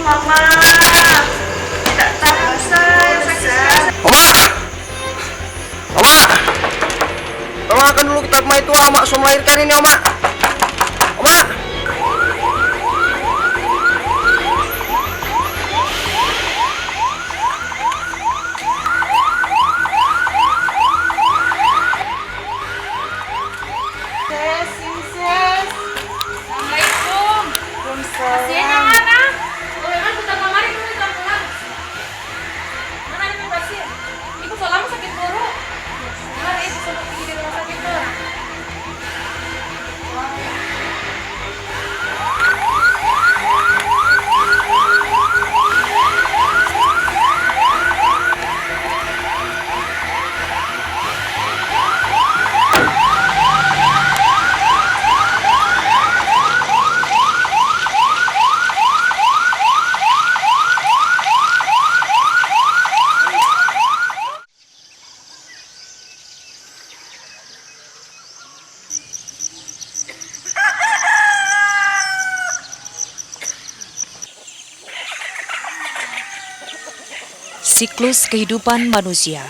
Mama, tidak tahan saya sakit sekali. Oma! Oma! Tolongkan dulu kita rumah itu, Oma sudah melahirkan ini, Oma. Oma! Ses, ini Ses. Assalamualaikum. Kasihan yang mana? Oh, kan kita kemarin dulu kita pulang. Mana ini pasien? Ibu so lama sakit buruk. Kemarin ibu sempat pergi di rumah sakit tuh. Siklus kehidupan manusia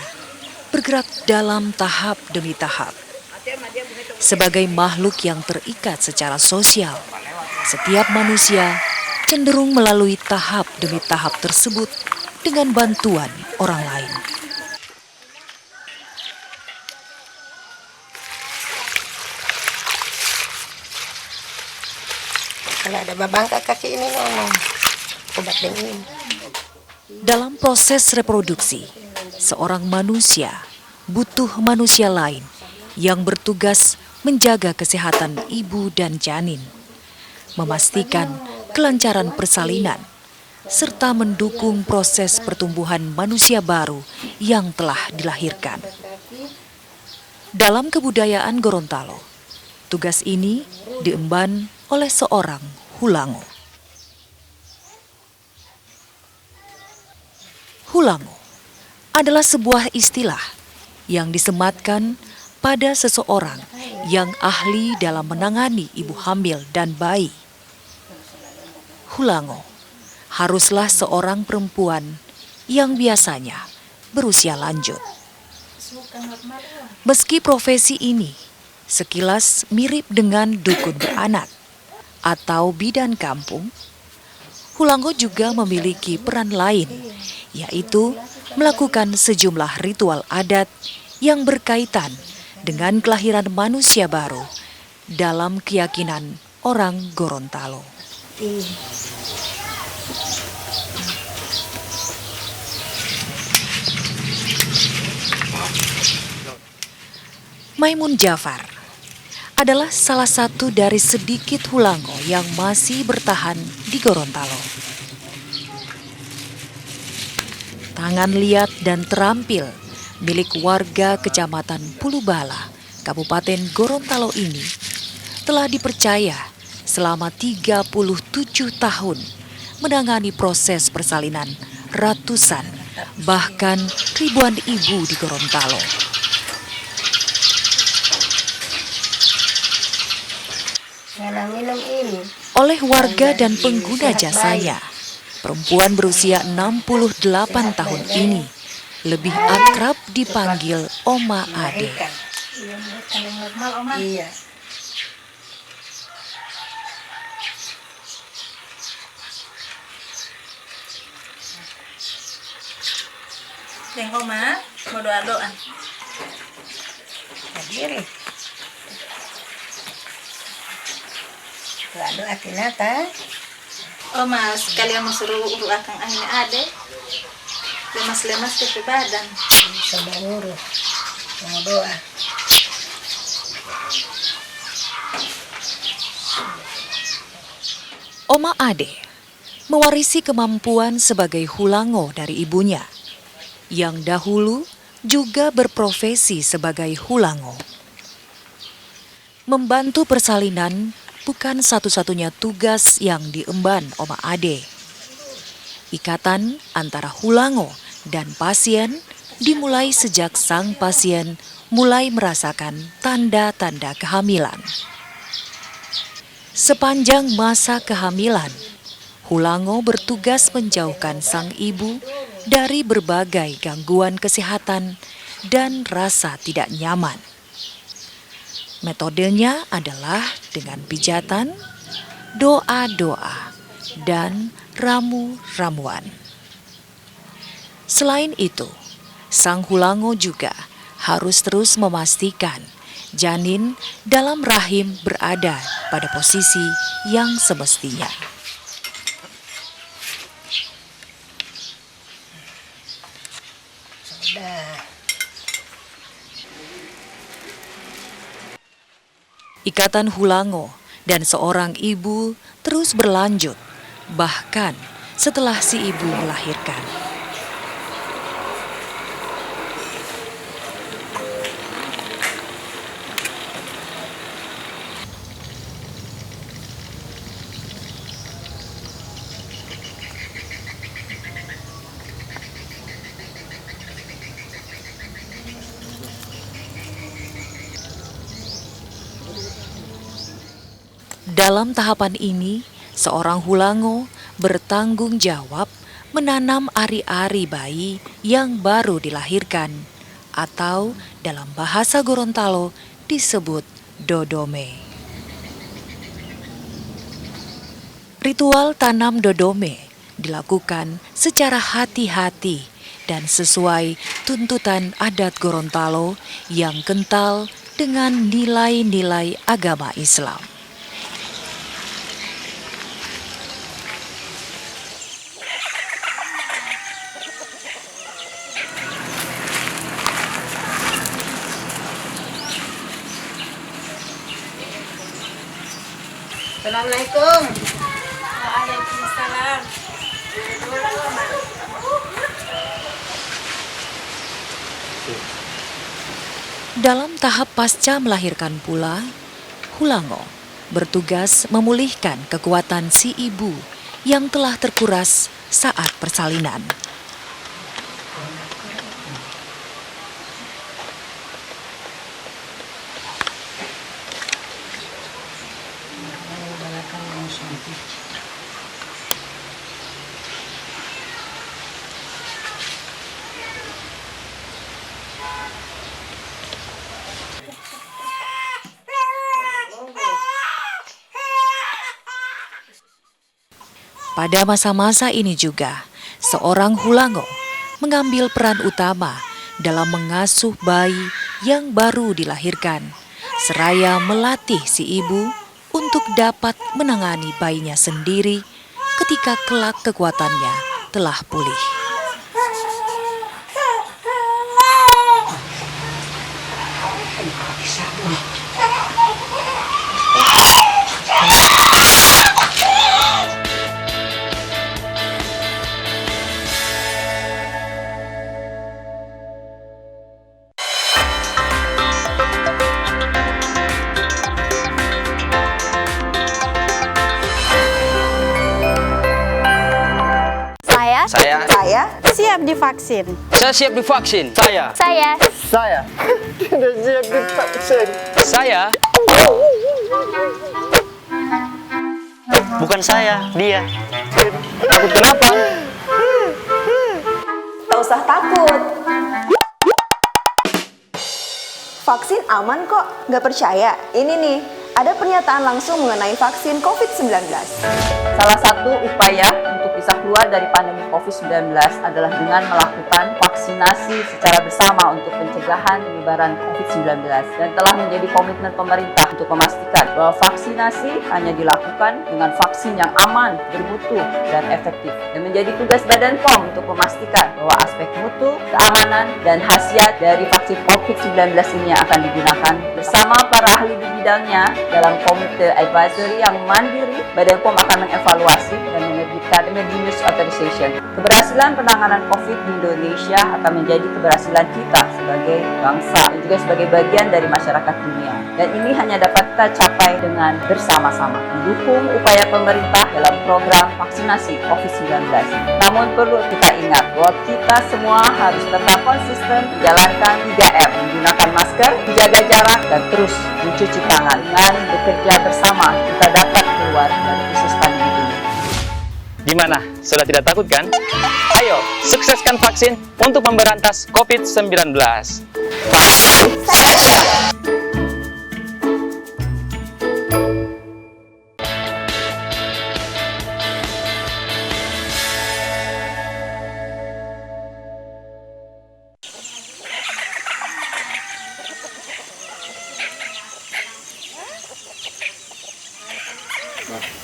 bergerak dalam tahap demi tahap. Sebagai makhluk yang terikat secara sosial, setiap manusia cenderung melalui tahap demi tahap tersebut dengan bantuan orang lain. Kalau ada babangka kaki ini ngomong obat dingin. Dalam proses reproduksi, seorang manusia butuh manusia lain yang bertugas menjaga kesehatan ibu dan janin, memastikan kelancaran persalinan, serta mendukung proses pertumbuhan manusia baru yang telah dilahirkan. Dalam kebudayaan Gorontalo, tugas ini diemban oleh seorang hulango. Hulango adalah sebuah istilah yang disematkan pada seseorang yang ahli dalam menangani ibu hamil dan bayi. Hulango haruslah seorang perempuan yang biasanya berusia lanjut. Meski profesi ini sekilas mirip dengan dukun beranak atau bidan kampung, hulango juga memiliki peran lain, yaitu melakukan sejumlah ritual adat yang berkaitan dengan kelahiran manusia baru dalam keyakinan orang Gorontalo. Maimun Jafar adalah salah satu dari sedikit hulango yang masih bertahan di Gorontalo. Tangan liat dan terampil milik warga Kecamatan Pulubala, Kabupaten Gorontalo ini telah dipercaya selama 37 tahun menangani proses persalinan ratusan bahkan ribuan ibu di Gorontalo. Oleh warga dan pengguna jasanya, perempuan berusia 68 tahun ini lebih akrab dipanggil Oma Ade. Iya. Yang Oma mau doa-doa. Hadir. Doa kinata. Oma sekalian mau suruh akang ini ade. Lemas-lemas ke badan. Sabaruru. Mau doa. Oma Ade mewarisi kemampuan sebagai hulango dari ibunya, yang dahulu juga berprofesi sebagai hulango. Membantu persalinan bukan satu-satunya tugas yang diemban Oma Ade. Ikatan antara hulango dan pasien dimulai sejak sang pasien mulai merasakan tanda-tanda kehamilan. Sepanjang masa kehamilan, Hulango bertugas menjauhkan sang ibu dari berbagai gangguan kesehatan dan rasa tidak nyaman. Metodenya adalah dengan pijatan, doa-doa, dan ramu-ramuan. Selain itu, sang Hulango juga harus terus memastikan janin dalam rahim berada pada posisi yang semestinya. Ikatan Hulango dan seorang ibu terus berlanjut, bahkan setelah si ibu melahirkan. Dalam tahapan ini, seorang Hulango bertanggung jawab menanam ari-ari bayi yang baru dilahirkan, atau dalam bahasa Gorontalo disebut dodome. Ritual tanam dodome dilakukan secara hati-hati dan sesuai tuntutan adat Gorontalo yang kental dengan nilai-nilai agama Islam. Assalamualaikum. Waalaikumsalam. Dalam tahap pasca melahirkan pula, Hulango bertugas memulihkan kekuatan si ibu yang telah terkuras saat persalinan. Pada masa-masa ini juga, seorang Hulango mengambil peran utama dalam mengasuh bayi yang baru dilahirkan, seraya melatih si ibu untuk dapat menangani bayinya sendiri ketika kelak kekuatannya telah pulih. Saya siap divaksin. Saya siap divaksin. Saya. Tidak siap divaksin. Saya. Bukan saya, dia. Takut kenapa? Tak usah takut. Vaksin aman kok, nggak percaya? Ini nih, ada pernyataan langsung mengenai vaksin COVID-19. Salah satu upaya untuk bisa keluar dari pandemi COVID-19 adalah dengan melakukan vaksinasi secara bersama untuk pencegahan penyebaran COVID-19 dan telah menjadi komitmen pemerintah untuk memastikan bahwa vaksinasi hanya dilakukan dengan vaksin yang aman, bermutu, dan efektif. Dan menjadi tugas Badan POM untuk memastikan bahwa aspek mutu, keamanan, dan khasiat dari vaksin COVID-19 ini akan digunakan bersama para ahli di bidangnya dalam komite advisory yang mandiri. Badan POM akan mengevaluasi dan menerbitkan emergency authorization. Keberhasilan penanganan COVID di Indonesia akan menjadi keberhasilan kita sebagai bangsa dan juga sebagai bagian dari masyarakat dunia. Dan ini hanya dapat kita capai dengan bersama-sama mendukung upaya pemerintah dalam program vaksinasi COVID-19. Namun perlu kita ingat bahwa kita semua harus tetap konsisten menjalankan 3M, menggunakan masker, menjaga jarak, dan terus mencuci tangan. Dengan bekerja bersama, kita dapat keluar dari krisis pandemi ini. Gimana? Sudah tidak takut kan? Ayo, sukseskan vaksin untuk memberantas COVID-19. Vaksin saya siap!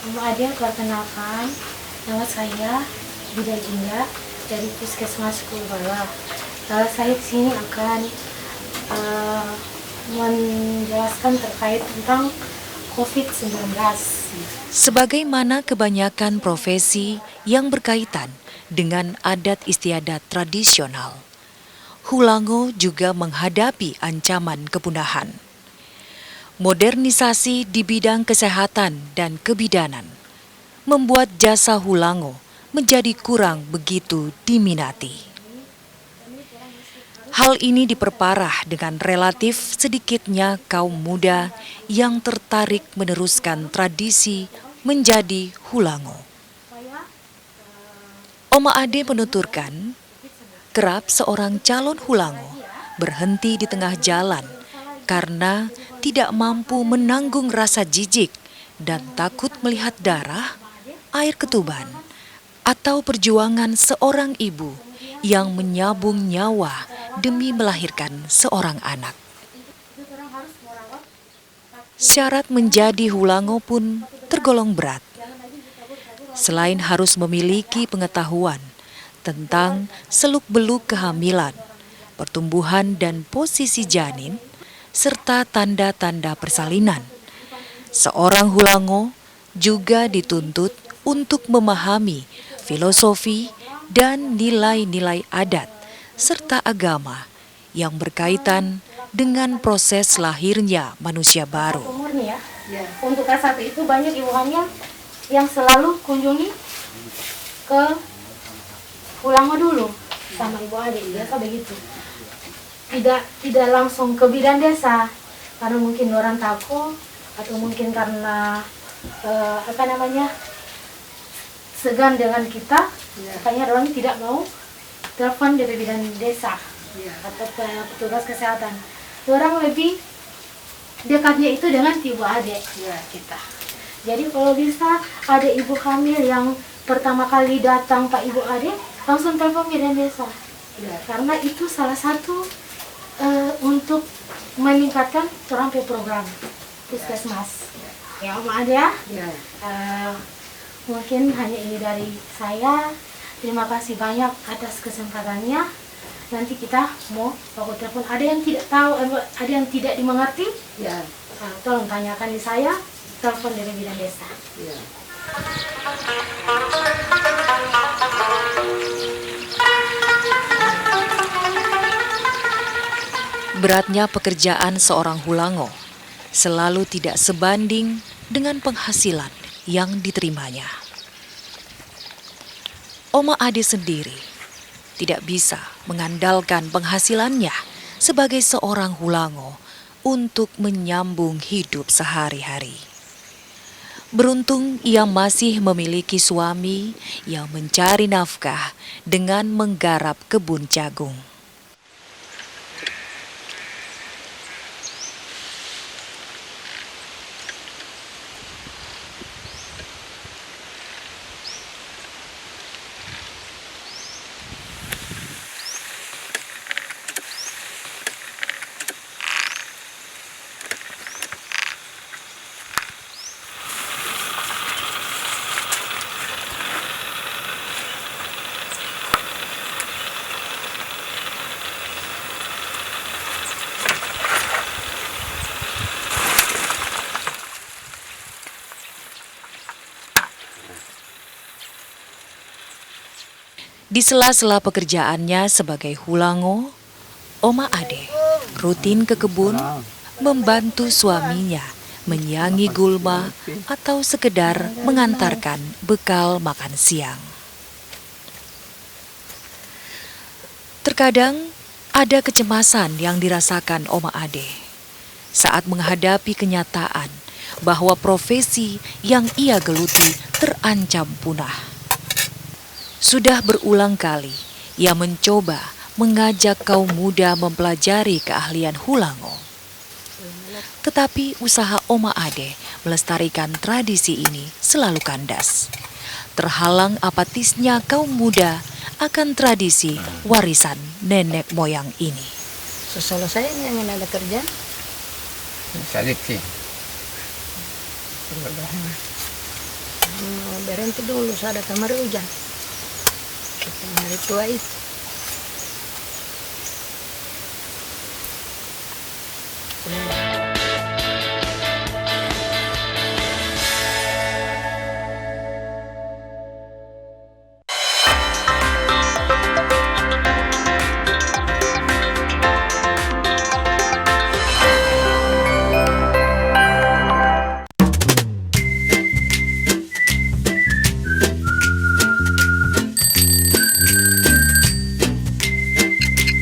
Mbak Ade, perkenalkan, nama saya Bidan Indah dari Puskesmas Kurbala. Saya di sini akan menjelaskan terkait tentang COVID-19. Sebagaimana kebanyakan profesi yang berkaitan dengan adat istiadat tradisional, Hulango juga menghadapi ancaman kepunahan. Modernisasi di bidang kesehatan dan kebidanan membuat jasa Hulango menjadi kurang begitu diminati. Hal ini diperparah dengan relatif sedikitnya kaum muda yang tertarik meneruskan tradisi menjadi Hulango. Oma Ade menuturkan, kerap seorang calon Hulango berhenti di tengah jalan karena tidak mampu menanggung rasa jijik dan takut melihat darah, air ketuban, atau perjuangan seorang ibu yang menyabung nyawa demi melahirkan seorang anak. Syarat menjadi Hulango pun tergolong berat. Selain harus memiliki pengetahuan tentang seluk-beluk kehamilan, pertumbuhan dan posisi janin, serta tanda-tanda persalinan, seorang Hulango juga dituntut untuk memahami filosofi dan nilai-nilai adat serta agama yang berkaitan dengan proses lahirnya manusia baru. Umurnya ya. Untuk K1 itu banyak ibu hamil yang selalu kunjungi ke Hulango dulu sama ibu adik, biasa begitu. Tidak langsung ke bidan desa karena mungkin orang takut atau mungkin karena segan dengan kita, makanya orang tidak mau telepon dari bidan desa atau petugas kesehatan. Orang lebih dekatnya itu dengan ibu adik kita. Jadi kalau bisa ada ibu hamil yang pertama kali datang Pak Ibu adik, langsung telepon bidan desa. Karena itu salah satu untuk meningkatkan orang program Puskesmas. Ya Om Ade ya. Mungkin hanya ini dari saya. Terima kasih banyak atas kesempatannya. Nanti kita mau telepon. Ada yang tidak tahu, ada yang tidak dimengerti, tolong tanyakan di saya. Telepon dari bidan desa. Beratnya pekerjaan seorang Hulango selalu tidak sebanding dengan penghasilan yang diterimanya. Oma Ade sendiri tidak bisa mengandalkan penghasilannya sebagai seorang Hulango untuk menyambung hidup sehari-hari. Beruntung ia masih memiliki suami yang mencari nafkah dengan menggarap kebun jagung. Di sela-sela pekerjaannya sebagai Hulango, Oma Ade rutin ke kebun membantu suaminya menyiangi gulma atau sekedar mengantarkan bekal makan siang. Terkadang ada kecemasan yang dirasakan Oma Ade saat menghadapi kenyataan bahwa profesi yang ia geluti terancam punah. Sudah berulang kali ia mencoba mengajak kaum muda mempelajari keahlian Hulango. Tetapi usaha Oma Ade melestarikan tradisi ini selalu kandas. Terhalang apatisnya kaum muda akan tradisi warisan nenek moyang ini. Selesainya yang ada kerja. Salit sih. Berhenti dulu, ada kamar hujan. Hari tua itu.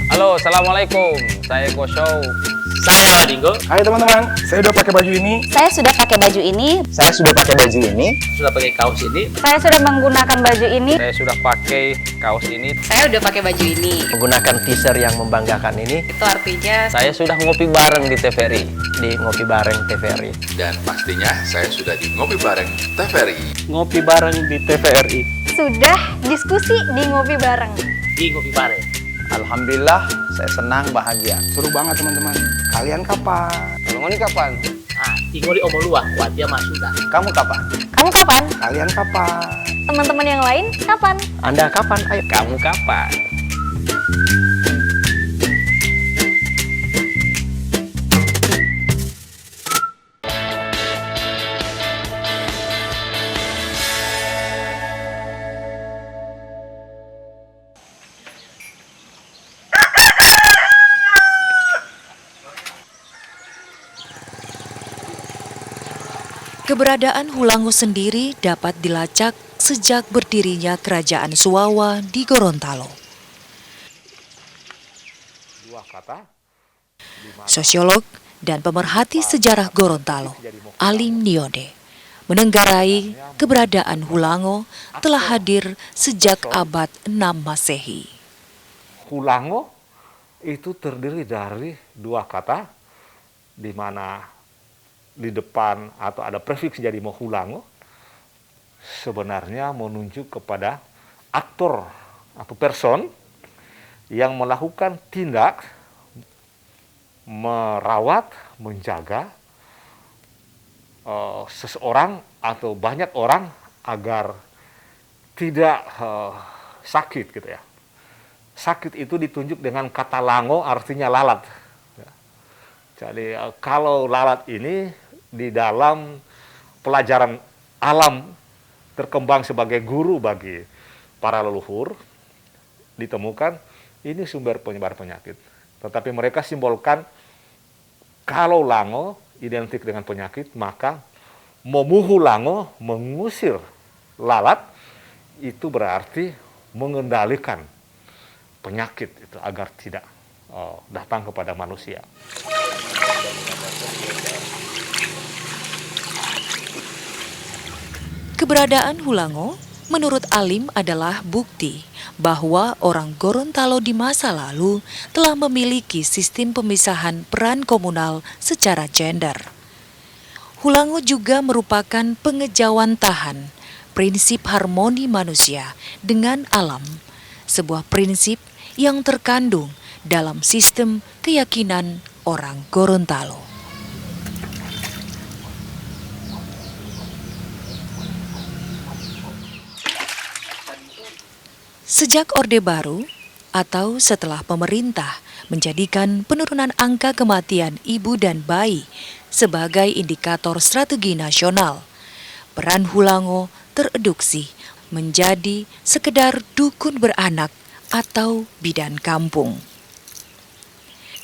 Halo, Assalamualaikum. Saya Koshow. Saya Wadingo. Hai teman-teman, saya udah pakai baju ini. Saya sudah pakai baju ini. Saya sudah pakai baju ini. Sudah pakai kaos ini. Saya sudah menggunakan baju ini. Saya sudah pakai kaos ini. Saya udah pakai baju ini. Menggunakan t-shirt yang membanggakan ini. Itu artinya Saya sudah ngopi bareng di TVRI. Di Ngopi Bareng TVRI. Dan pastinya saya sudah di Ngopi Bareng TVRI. Ngopi bareng di TVRI. Sudah diskusi di ngopi bareng. Di Ngopi Bareng. Alhamdulillah, saya senang bahagia. Seru banget teman-teman. Kalian kapan? Kalau ini kapan? Tinggal di Omolua, Wadia Mas sudah. Kamu kapan? Kamu kapan? Kalian kapan? Teman-teman yang lain kapan? Anda kapan? Ayo. Kamu kapan? Keberadaan Hulango sendiri dapat dilacak sejak berdirinya Kerajaan Suwawa di Gorontalo. Sosiolog dan pemerhati sejarah Gorontalo, Alim Niode, menenggarai keberadaan Hulango telah hadir sejak abad 6 Masehi. Hulango itu terdiri dari dua kata, di mana di depan atau ada prefiks jadi Hulango, sebenarnya menunjuk kepada aktor atau person yang melakukan tindak merawat, menjaga seseorang atau banyak orang agar tidak sakit gitu ya. Sakit itu ditunjuk dengan kata lango, artinya lalat. Jadi kalau lalat ini di dalam pelajaran alam terkembang sebagai guru bagi para leluhur, ditemukan ini sumber penyebar penyakit. Tetapi mereka simbolkan kalau lango identik dengan penyakit, maka memuhu lango, mengusir lalat, itu berarti mengendalikan penyakit itu agar tidak datang kepada manusia. Keberadaan Hulango menurut Alim adalah bukti bahwa orang Gorontalo di masa lalu telah memiliki sistem pemisahan peran komunal secara gender. Hulango juga merupakan pengejawantahan prinsip harmoni manusia dengan alam, sebuah prinsip yang terkandung dalam sistem keyakinan orang Gorontalo. Sejak Orde Baru atau setelah pemerintah menjadikan penurunan angka kematian ibu dan bayi sebagai indikator strategi nasional, peran Hulango tereduksi menjadi sekedar dukun beranak atau bidan kampung.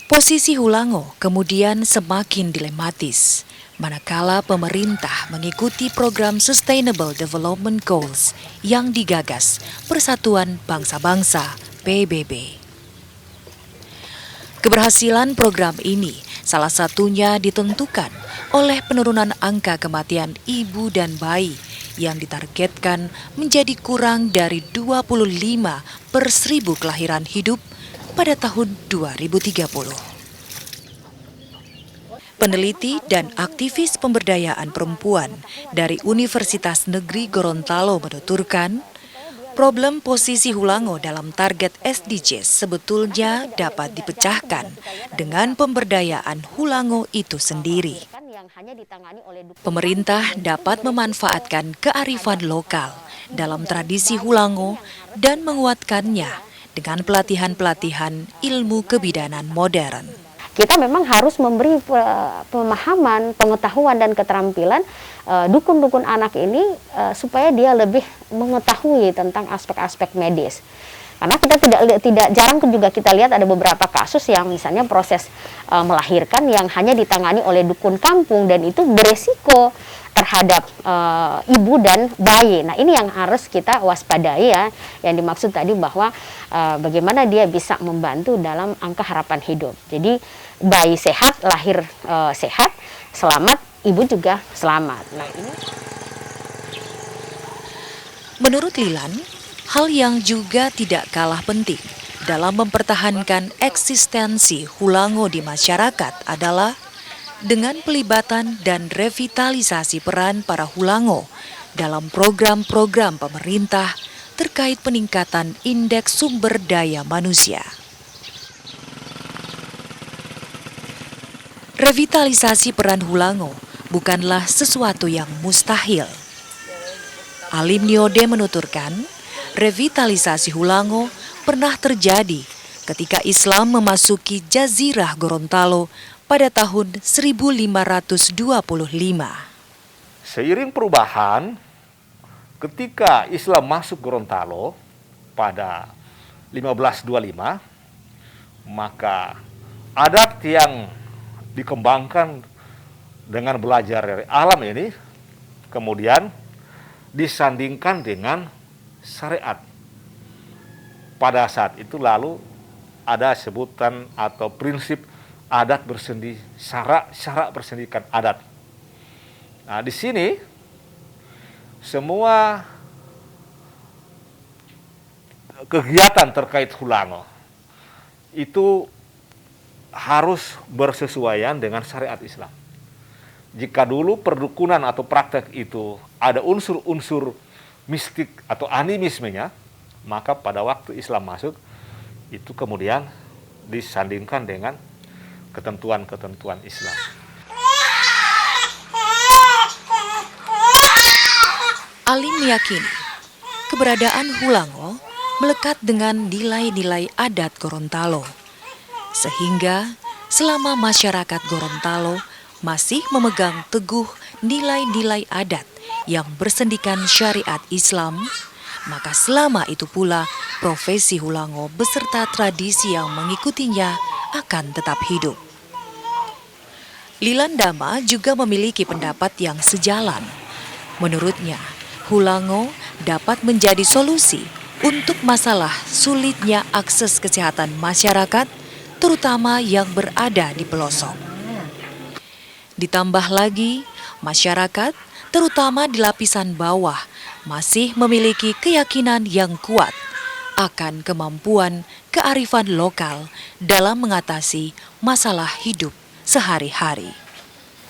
Posisi Hulango kemudian semakin dilematis manakala pemerintah mengikuti program Sustainable Development Goals yang digagas Persatuan Bangsa-Bangsa PBB. Keberhasilan program ini salah satunya ditentukan oleh penurunan angka kematian ibu dan bayi yang ditargetkan menjadi kurang dari 25 per 1000 kelahiran hidup pada tahun 2030. Peneliti dan aktivis pemberdayaan perempuan dari Universitas Negeri Gorontalo menuturkan, problem posisi Hulango dalam target SDGs sebetulnya dapat dipecahkan dengan pemberdayaan Hulango itu sendiri. Pemerintah dapat memanfaatkan kearifan lokal dalam tradisi Hulango dan menguatkannya dengan pelatihan-pelatihan ilmu kebidanan modern. Kita memang harus memberi pemahaman, pengetahuan, dan keterampilan dukun-dukun anak ini supaya dia lebih mengetahui tentang aspek-aspek medis. Karena kita tidak jarang juga kita lihat ada beberapa kasus yang misalnya proses melahirkan yang hanya ditangani oleh dukun kampung dan itu beresiko terhadap ibu dan bayi. Nah, ini yang harus kita waspadai ya, yang dimaksud tadi bahwa bagaimana dia bisa membantu dalam angka harapan hidup. Jadi bayi sehat, lahir sehat, selamat, ibu juga selamat. Nah, ini. Menurut Lilan, hal yang juga tidak kalah penting dalam mempertahankan eksistensi Hulango di masyarakat adalah dengan pelibatan dan revitalisasi peran para Hulango dalam program-program pemerintah terkait peningkatan indeks sumber daya manusia. Revitalisasi peran Hulango bukanlah sesuatu yang mustahil. Alim Niode menuturkan, revitalisasi Hulango pernah terjadi ketika Islam memasuki Jazirah Gorontalo pada tahun 1525. Seiring perubahan, ketika Islam masuk Gorontalo pada 1525, maka adat yang dikembangkan dengan belajar dari alam ini kemudian disandingkan dengan syariat. Pada saat itu lalu ada sebutan atau prinsip adat bersendi, syarak bersendikan adat. Nah, di sini semua kegiatan terkait Hulango itu harus bersesuaian dengan syariat Islam. Jika dulu perdukunan atau praktek itu ada unsur-unsur mistik atau animismenya, maka pada waktu Islam masuk, itu kemudian disandingkan dengan ketentuan-ketentuan Islam. Alim meyakini keberadaan Hulango melekat dengan nilai-nilai adat Gorontalo, sehingga selama masyarakat Gorontalo masih memegang teguh nilai-nilai adat yang bersendikan syariat Islam, maka selama itu pula profesi Hulango beserta tradisi yang mengikutinya akan tetap hidup. Lilan Dama juga memiliki pendapat yang sejalan. Menurutnya, Hulango dapat menjadi solusi untuk masalah sulitnya akses kesehatan masyarakat, terutama yang berada di pelosok. Ditambah lagi, masyarakat, terutama di lapisan bawah, masih memiliki keyakinan yang kuat akan kemampuan kearifan lokal dalam mengatasi masalah hidup sehari-hari.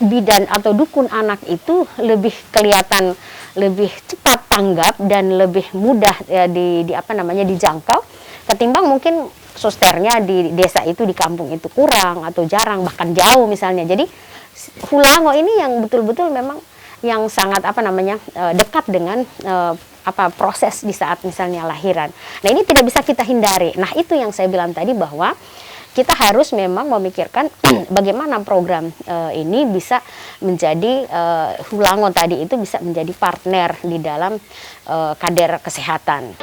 Bidan atau dukun anak itu lebih kelihatan lebih cepat tanggap dan lebih mudah dijangkau ketimbang mungkin susternya di desa itu, di kampung itu kurang atau jarang, bahkan jauh misalnya. Jadi Hulango ini yang betul-betul memang yang sangat dekat dengan proses di saat misalnya lahiran. Nah, ini tidak bisa kita hindari. Nah, itu yang saya bilang tadi bahwa kita harus memang memikirkan bagaimana program ini bisa menjadi Hulango tadi itu bisa menjadi partner di dalam kader kesehatan.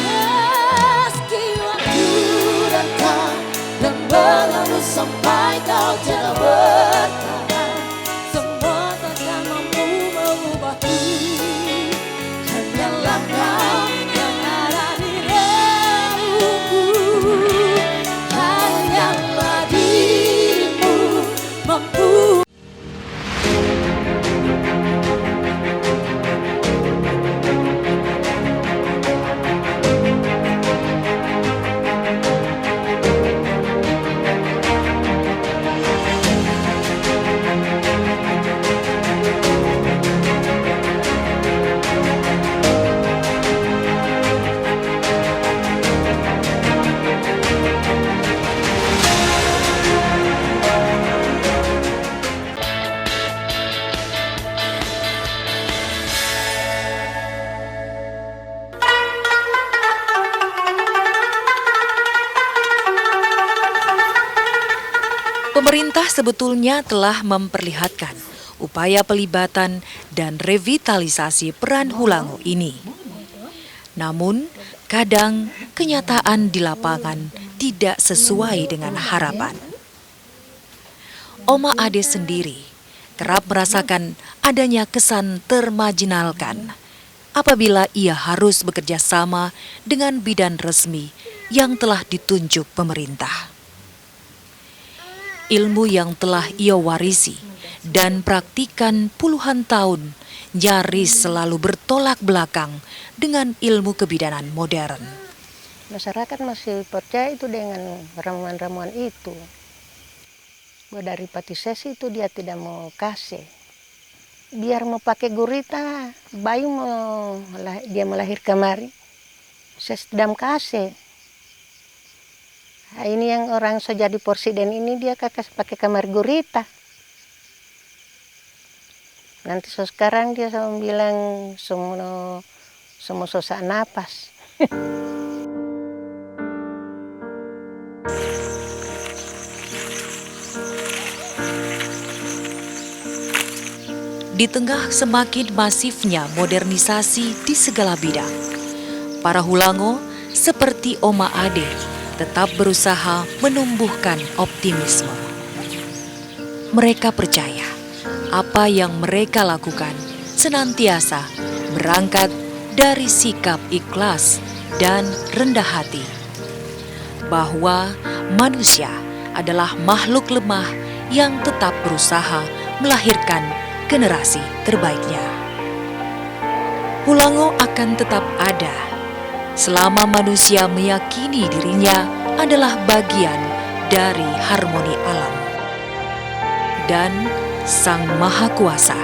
Meski waktu Pemerintah sebetulnya telah memperlihatkan upaya pelibatan dan revitalisasi peran Hulango ini. Namun, kadang kenyataan di lapangan tidak sesuai dengan harapan. Oma Ade sendiri kerap merasakan adanya kesan termarginalkan apabila ia harus bekerja sama dengan bidan resmi yang telah ditunjuk pemerintah. Ilmu yang telah ia warisi dan praktikan puluhan tahun nyaris selalu bertolak belakang dengan ilmu kebidanan modern. Masyarakat masih percaya itu dengan ramuan-ramuan itu. Dari patisesi itu dia tidak mau kasih. Biar mau pakai gurita, bayi dia melahir kemari, saya sedang kasih. Nah, ini yang orang jadi presiden ini dia kakak pakai kamar gurita. Nanti sekarang dia sama bilang semua susah napas. Di tengah semakin masifnya modernisasi di segala bidang, para Hulango seperti Oma Ade tetap berusaha menumbuhkan optimisme. Mereka percaya apa yang mereka lakukan senantiasa berangkat dari sikap ikhlas dan rendah hati, bahwa manusia adalah makhluk lemah yang tetap berusaha melahirkan generasi terbaiknya. Hulango akan tetap ada selama manusia meyakini dirinya adalah bagian dari harmoni alam. Dan Sang Maha Kuasa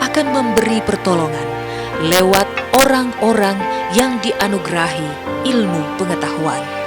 akan memberi pertolongan lewat orang-orang yang dianugerahi ilmu pengetahuan.